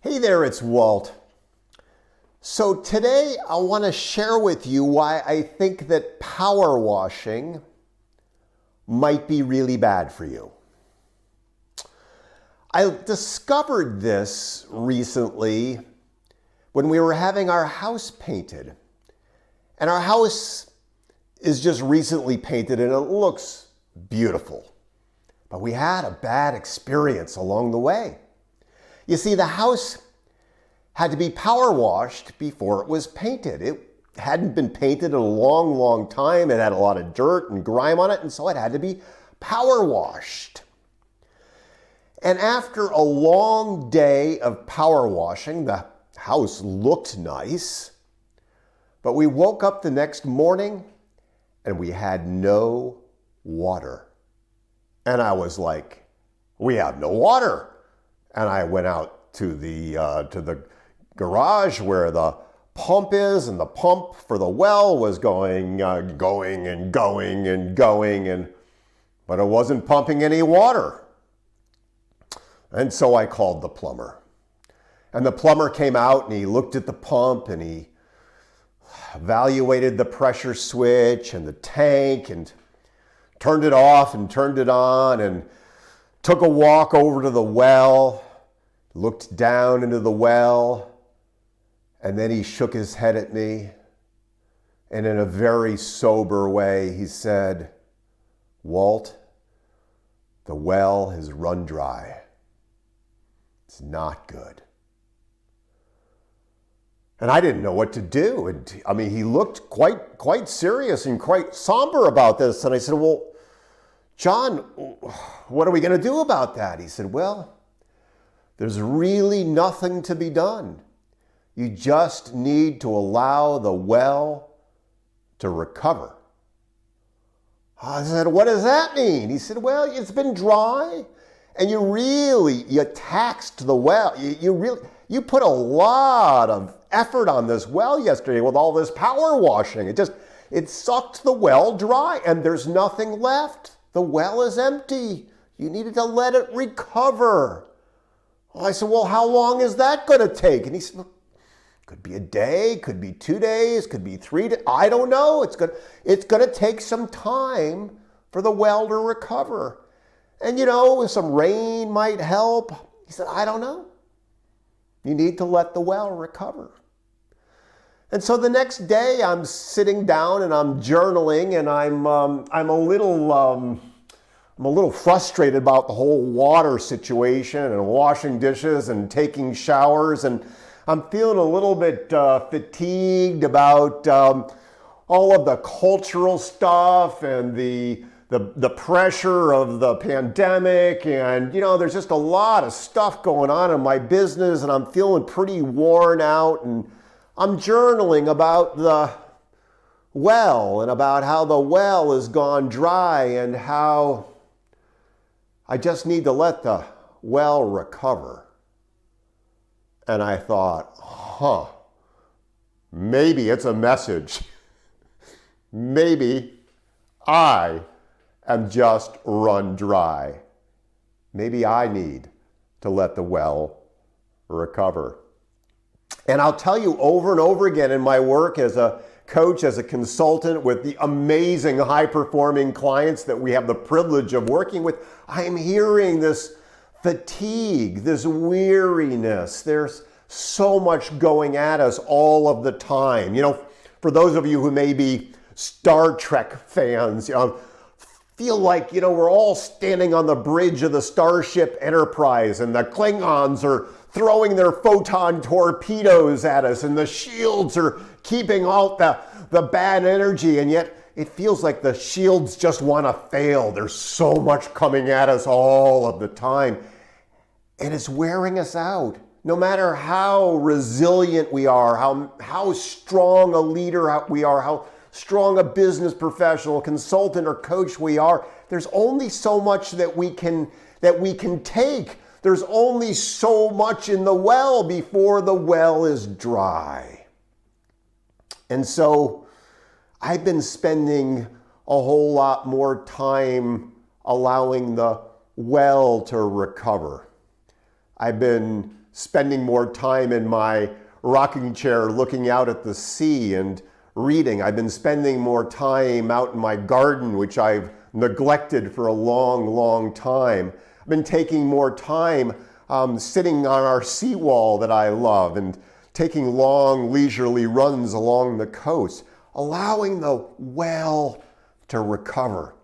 Hey there, it's Walt. So today I want to share with you why I think that power washing might be really bad for you. I discovered this recently when we were having our house painted. And our house is just recently painted and it looks beautiful. But we had a bad experience along the way. You see, the house had to be power washed before it was painted. It hadn't been painted in a long, long time. It had a lot of dirt and grime on it, and so it had to be power washed. And after a long day of power washing, the house looked nice, but we woke up the next morning and we had no water. And I was like, we have no water. And I went out to the garage where the pump is, and the pump for the well was going, but it wasn't pumping any water. And so I called the plumber. And the plumber came out and he looked at the pump and he evaluated the pressure switch and the tank and turned it off and turned it on and took a walk over to the well, looked down into the well, and then he shook his head at me. And in a very sober way, he said, "Walt, the well has run dry. It's not good." And I didn't know what to do. And I mean, he looked quite serious and quite somber about this. And I said, "Well, John, what are we going to do about that?" He said, "Well, there's really nothing to be done. You just need to allow the well to recover." I said, "What does that mean?" He said, "Well, it's been dry and you taxed the well. You put a lot of effort on this well yesterday with all this power washing. It sucked the well dry and there's nothing left. The well is empty. You needed to let it recover." I said, "Well, how long is that going to take?" And he said, "Could be a day, could be 2 days, could be 3 days. I don't know. It's going to take some time for the well to recover. And some rain might help." He said, "I don't know. You need to let the well recover." And so the next day I'm sitting down and I'm journaling, and I'm a little frustrated about the whole water situation and washing dishes and taking showers, and I'm feeling a little bit fatigued about all of the cultural stuff and the pressure of the pandemic, and there's just a lot of stuff going on in my business, and I'm feeling pretty worn out, and I'm journaling about the well and about how the well has gone dry and how I just need to let the well recover. And I thought, maybe it's a message. Maybe I am just run dry. Maybe I need to let the well recover. And I'll tell you over and over again in my work as a coach, as a consultant with the amazing high-performing clients that we have the privilege of working with, I am hearing this fatigue, this weariness. There's so much going at us all of the time. For those of you who may be Star Trek fans, feel like, we're all standing on the bridge of the Starship Enterprise and the Klingons are throwing their photon torpedoes at us and the shields are keeping out the bad energy, and yet it feels like the shields just want to fail. There's so much coming at us all of the time, and it's wearing us out. No matter how resilient we are, how strong a leader we are, how strong a business professional, consultant, or coach we are, there's only so much that we can take. There's only so much in the well before the well is dry. And so I've been spending a whole lot more time allowing the well to recover. I've been spending more time in my rocking chair looking out at the sea and reading. I've been spending more time out in my garden, which I've neglected for a long, long time. I've been taking more time sitting on our seawall that I love and taking long, leisurely runs along the coast, allowing the well to recover.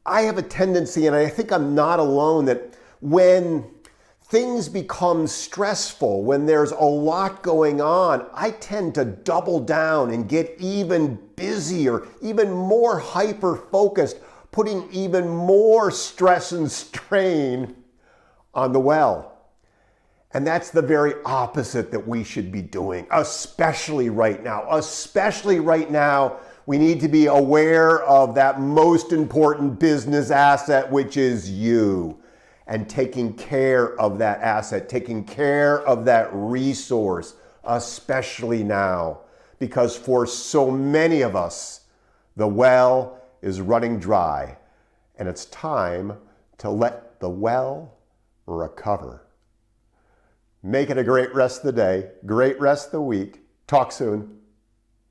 I have a tendency, and I think I'm not alone, that when things become stressful, when there's a lot going on, I tend to double down and get even busier, even more hyper-focused, putting even more stress and strain on the well. And that's the very opposite that we should be doing, especially right now. Especially right now, we need to be aware of that most important business asset, which is you, and taking care of that asset, taking care of that resource, especially now. Because for so many of us, the well is running dry, and it's time to let the well recover. Make it a great rest of the day, great rest of the week. Talk soon.